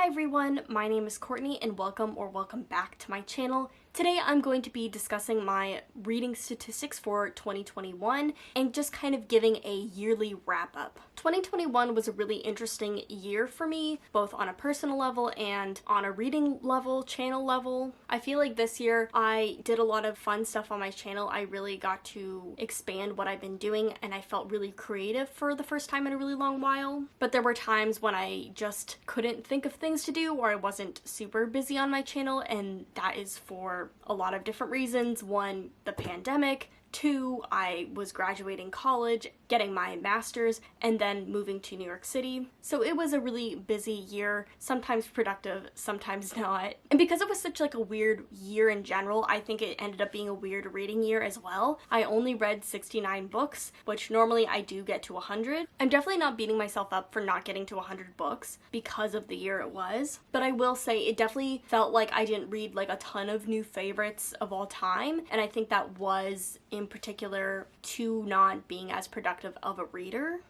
everyone, my name is Courtney and welcome back to my channel. Today I'm going to be discussing my reading statistics for 2021 and just kind of giving a yearly wrap up. 2021 was a really interesting year for me, both on a personal level and on a reading level, channel level. I feel like this year I did a lot of fun stuff on my channel. I really got to expand what I've been doing and I felt really creative for the first time in a really long while. But there were times when I just couldn't think of things to do or I wasn't super busy on my channel, and that is for a lot of different reasons. One, the pandemic. Two, I was graduating college, getting my master's, and then moving to New York City. So it was a really busy year, sometimes productive, sometimes not. And because it was such like a weird year in general, I think it ended up being a weird reading year as well. I only read 69 books, which normally I do get to 100. I'm definitely not beating myself up for not getting to 100 books because of the year it was. But I will say it definitely felt like I didn't read like a ton of new favorites of all time. And I think that was in particular to not being as productive of a reader.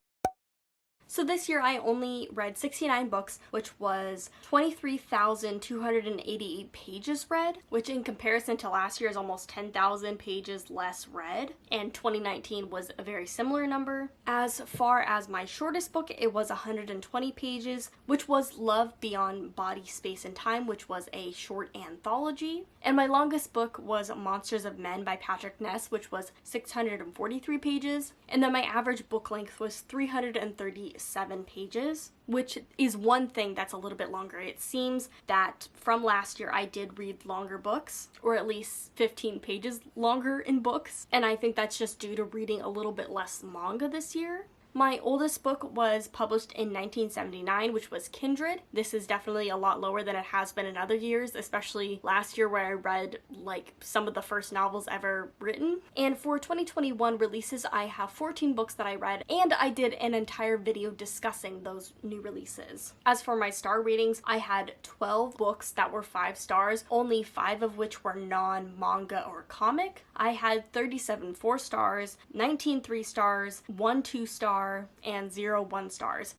So this year I only read 69 books, which was 23,288 pages read, which in comparison to last year is almost 10,000 pages less read, and 2019 was a very similar number. As far as my shortest book, it was 120 pages, which was Love Beyond Body, Space, and Time, which was a short anthology. And my longest book was Monsters of Men by Patrick Ness, which was 643 pages. And then my average book length was 337 pages, which is one thing that's a little bit longer. It seems that from last year I did read longer books, or at least 15 pages longer in books. And I think that's just due to reading a little bit less manga this year. My oldest book was published in 1979, which was Kindred. This is definitely a lot lower than it has been in other years, especially last year where I read like some of the first novels ever written. And for 2021 releases, I have 14 books that I read, and I did an entire video discussing those new releases. As for my star ratings, I had 12 books that were 5 stars, only 5 of which were non-manga or comic. I had 37 4 stars, 19 3 stars, 1 2 star, and 0 1 stars.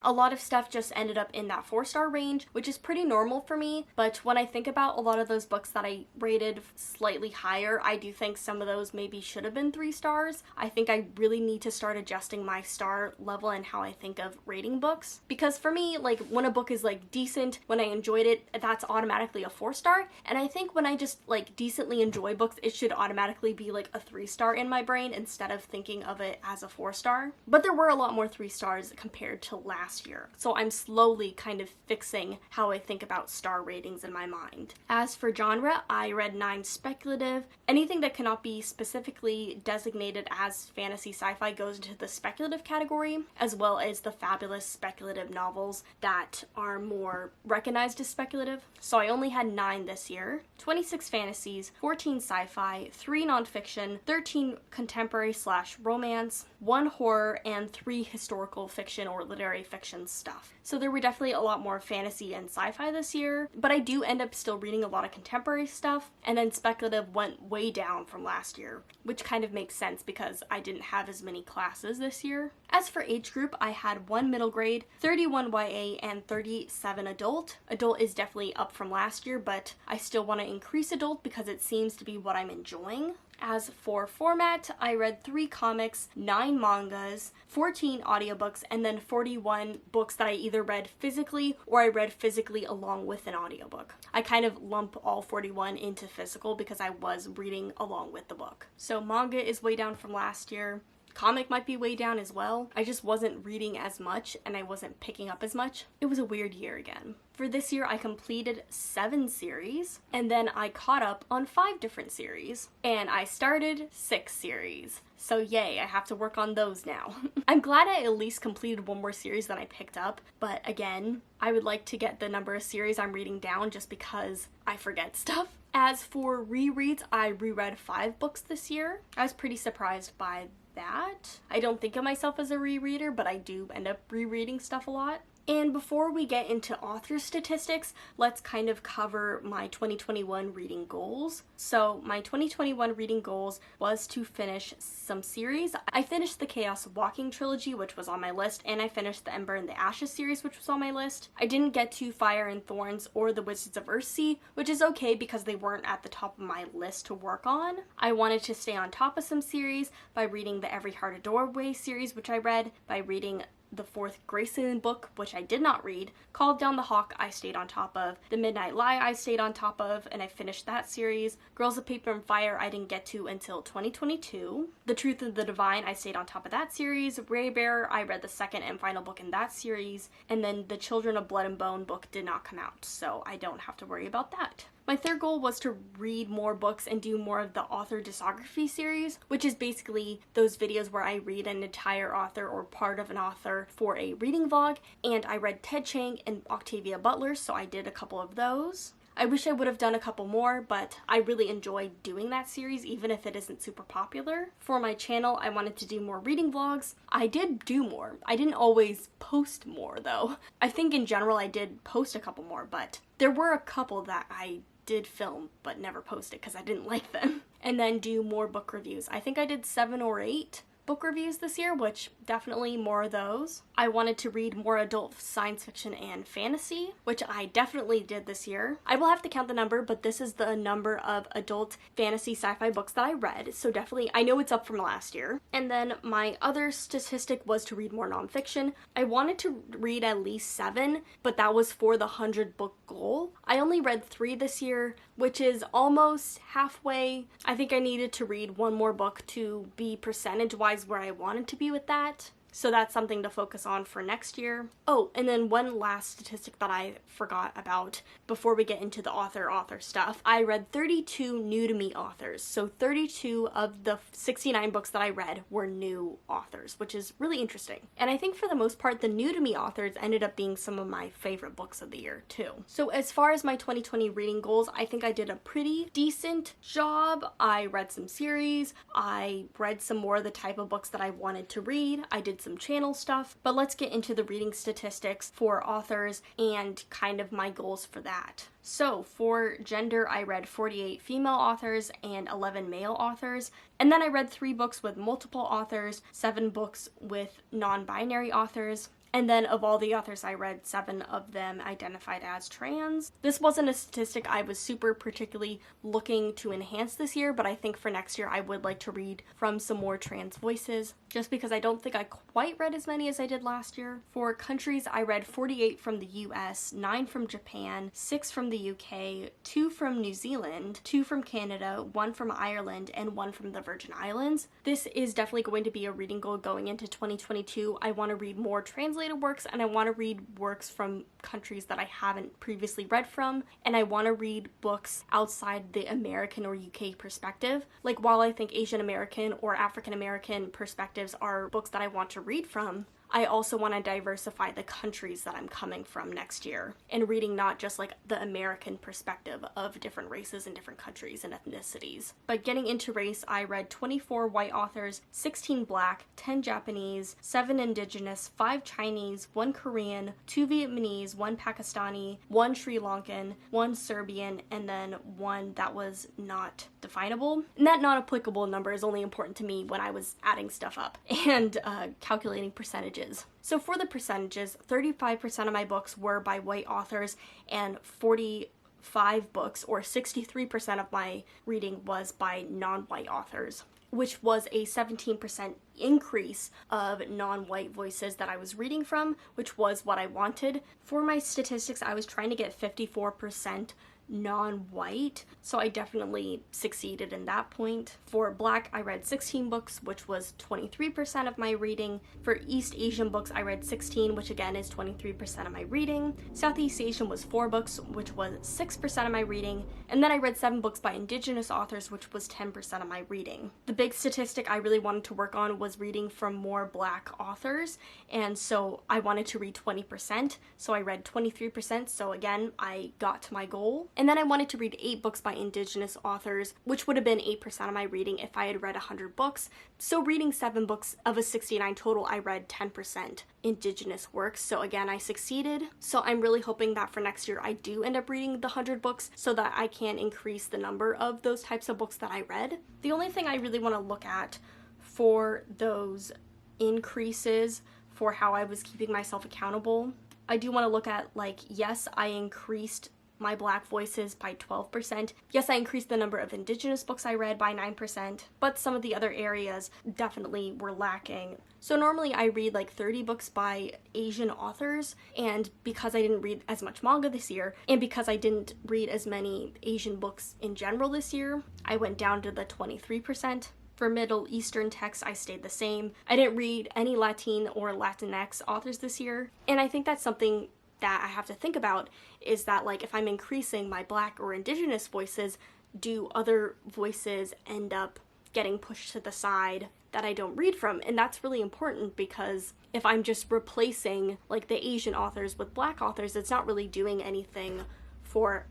A lot of stuff just ended up in that 4-star range, which is pretty normal for me, but when I think about a lot of those books that I rated slightly higher, I do think some of those maybe should have been 3 stars. I think I really need to start adjusting my star level and how I think of rating books, because for me, like, when a book is like decent, when I enjoyed it, that's automatically a 4-star, and I think when I just like decently enjoy books, it should automatically be like a 3-star in my brain instead of thinking of it as a 4-star. But there were a lot more 3 stars compared to last year. So I'm slowly kind of fixing how I think about star ratings in my mind. As for genre, I read 9 speculative. Anything that cannot be specifically designated as fantasy sci-fi goes into the speculative category, as well as the fabulous speculative novels that are more recognized as speculative. So I only had 9 this year. 26 fantasies, 14 sci-fi, 3 nonfiction, 13 contemporary/romance, 1 horror, and 3 historical fiction or literary fiction stuff. So there were definitely a lot more fantasy and sci-fi this year, but I do end up still reading a lot of contemporary stuff, and then speculative went way down from last year, which kind of makes sense because I didn't have as many classes this year. As for age group, I had 1 middle grade, 31 YA, and 37 adult. Adult is definitely up from last year, but I still want to increase adult because it seems to be what I'm enjoying. As for format, I read 3 comics, 9 mangas, 14 audiobooks, and then 41 books that I either read physically or I read physically along with an audiobook. I kind of lump all 41 into physical because I was reading along with the book. So manga is way down from last year. Comic might be way down as well. I just wasn't reading as much and I wasn't picking up as much. It was a weird year again. For this year, I completed 7 series, and then I caught up on 5 different series, and I started 6 series. So yay, I have to work on those now. I'm glad I at least completed 1 more series than I picked up, but again, I would like to get the number of series I'm reading down just because I forget stuff. As for rereads, I reread 5 books this year. I was pretty surprised by that. I don't think of myself as a rereader, but I do end up rereading stuff a lot. And before we get into author statistics, let's kind of cover my 2021 reading goals. So my 2021 reading goals was to finish some series. I finished the Chaos Walking trilogy, which was on my list, and I finished the Ember and the Ashes series, which was on my list. I didn't get to Fire and Thorns or the Wizards of Earthsea, which is okay because they weren't at the top of my list to work on. I wanted to stay on top of some series by reading the Every Heart a Doorway series, which I read, by reading the fourth Grayson book, which I did not read. Called Down the Hawk, I stayed on top of. The Midnight Lie, I stayed on top of, and I finished that series. Girls of Paper and Fire, I didn't get to until 2022. The Truth of the Divine, I stayed on top of that series. Raybearer, I read the second and final book in that series. And then the Children of Blood and Bone book did not come out, so I don't have to worry about that. My third goal was to read more books and do more of the author discography series, which is basically those videos where I read an entire author or part of an author for a reading vlog, and I read Ted Chiang and Octavia Butler, so I did a couple of those. I wish I would have done a couple more, but I really enjoyed doing that series, even if it isn't super popular. For my channel, I wanted to do more reading vlogs. I did do more. I didn't always post more, though. I think in general I did post a couple more, but there were a couple that I did film but never posted because I didn't like them. And then do more book reviews. I think I did 7 or 8 book reviews this year, which definitely more of those. I wanted to read more adult science fiction and fantasy, which I definitely did this year. I will have to count the number, but this is the number of adult fantasy sci-fi books that I read, so definitely I know it's up from last year. And then my other statistic was to read more nonfiction. I wanted to read at least 7, but that was for the 100 book goal. I only read 3 this year, which is almost halfway. I think I needed to read 1 more book to be percentage-wise where I wanted to be with that. So that's something to focus on for next year. Oh, and then one last statistic that I forgot about before we get into the author stuff. I read 32 new to me authors. So 32 of the 69 books that I read were new authors, which is really interesting. And I think for the most part, the new to me authors ended up being some of my favorite books of the year too. So as far as my 2020 reading goals, I think I did a pretty decent job. I read some series. I read some more of the type of books that I wanted to read. I did some channel stuff, but let's get into the reading statistics for authors and kind of my goals for that. So for gender, I read 48 female authors and 11 male authors, and then I read 3 books with multiple authors, 7 books with non-binary authors. And then of all the authors I read, 7 of them identified as trans. This wasn't a statistic I was super particularly looking to enhance this year, but I think for next year I would like to read from some more trans voices, just because I don't think I quite read as many as I did last year. For countries, I read 48 from the US, 9 from Japan, 6 from the UK, 2 from New Zealand, 2 from Canada, 1 from Ireland, and 1 from the Virgin Islands. This is definitely going to be a reading goal going into 2022. I want to read more translated works, and I want to read works from countries that I haven't previously read from, and I want to read books outside the American or UK perspective. Like, while I think Asian American or African American perspectives are books that I want to read from, I also want to diversify the countries that I'm coming from next year and reading not just like the American perspective of different races and different countries and ethnicities. But getting into race, I read 24 white authors, 16 black, 10 Japanese, 7 indigenous, 5 Chinese, 1 Korean, 2 Vietnamese, 1 Pakistani, 1 Sri Lankan, 1 Serbian, and then 1 that was not definable. And that non-applicable number is only important to me when I was adding stuff up and calculating percentages. So for the percentages, 35% of my books were by white authors and 45 books, or 63% of my reading, was by non-white authors, which was a 17% increase of non-white voices that I was reading from, which was what I wanted. For my statistics, I was trying to get 54% non-white, so I definitely succeeded in that point. For black, I read 16 books, which was 23% of my reading. For East Asian books, I read 16, which again is 23% of my reading. Southeast Asian was 4 books, which was 6% of my reading. And then I read 7 books by indigenous authors, which was 10% of my reading. The big statistic I really wanted to work on was reading from more black authors, and so I wanted to read 20%, so I read 23%, so again, I got to my goal. And then I wanted to read 8 books by Indigenous authors, which would have been 8% of my reading if I had read 100 books. So reading 7 books of a 69 total, I read 10% Indigenous works. So again, I succeeded. So I'm really hoping that for next year, I do end up reading the 100 books so that I can increase the number of those types of books that I read. The only thing I really want to look at for those increases for how I was keeping myself accountable, I do want to look at, like, yes, I increased my Black voices by 12%. Yes, I increased the number of Indigenous books I read by 9%, but some of the other areas definitely were lacking. So normally I read like 30 books by Asian authors, and because I didn't read as much manga this year, and because I didn't read as many Asian books in general this year, I went down to the 23%. For Middle Eastern texts, I stayed the same. I didn't read any Latin or Latinx authors this year, and I think that's something that I have to think about, is that, like, if I'm increasing my Black or Indigenous voices, do other voices end up getting pushed to the side that I don't read from? And that's really important, because if I'm just replacing, like, the Asian authors with Black authors, it's not really doing anything for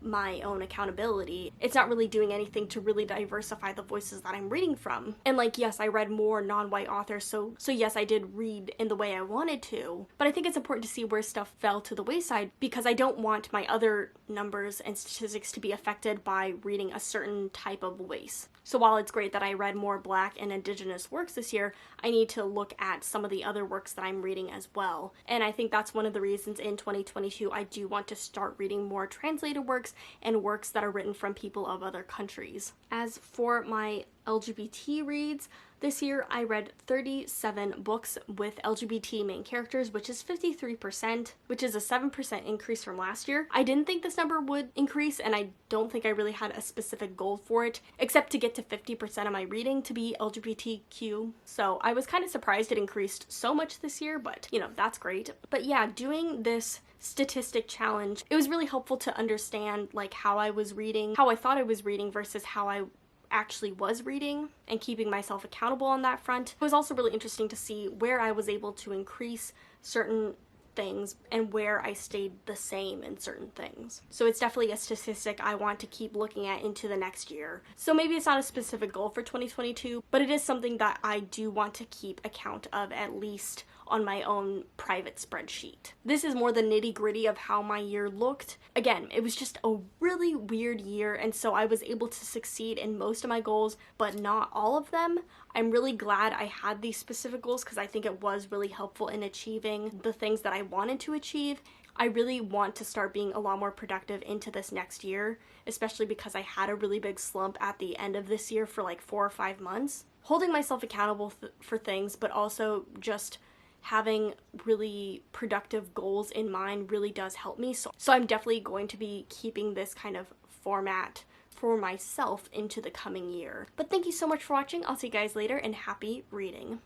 my own accountability. It's not really doing anything to really diversify the voices that I'm reading from. And, like, yes, I read more non-white authors, so yes, I did read in the way I wanted to, but I think it's important to see where stuff fell to the wayside, because I don't want my other numbers and statistics to be affected by reading a certain type of voice. So while it's great that I read more Black and Indigenous works this year, I need to look at some of the other works that I'm reading as well. And I think that's one of the reasons in 2022 I do want to start reading more translated works and works that are written from people of other countries. As for my LGBT reads, this year I read 37 books with LGBT main characters, which is 53%, which is a 7% increase from last year. I didn't think this number would increase, and I don't think I really had a specific goal for it, except to get to 50% of my reading to be LGBTQ. So I was kind of surprised it increased so much this year, but you know, that's great. But yeah, doing this statistic challenge, it was really helpful to understand, like, how I was reading, how I thought I was reading versus how I actually was reading, and keeping myself accountable on that front. It was also really interesting to see where I was able to increase certain things and where I stayed the same in certain things. So it's definitely a statistic I want to keep looking at into the next year. So maybe it's not a specific goal for 2022, but it is something that I do want to keep account of, at least on my own private spreadsheet. This is more the nitty-gritty of how my year looked. Again, it was just a really weird year, and so I was able to succeed in most of my goals, but not all of them. I'm really glad I had these specific goals, because I think it was really helpful in achieving the things that I wanted to achieve. I really want to start being a lot more productive into this next year, especially because I had a really big slump at the end of this year for like 4 or 5 months. Holding myself accountable for things, but also just having really productive goals in mind really does help me. So I'm definitely going to be keeping this kind of format for myself into the coming year. But thank you so much for watching. I'll see you guys later, and happy reading.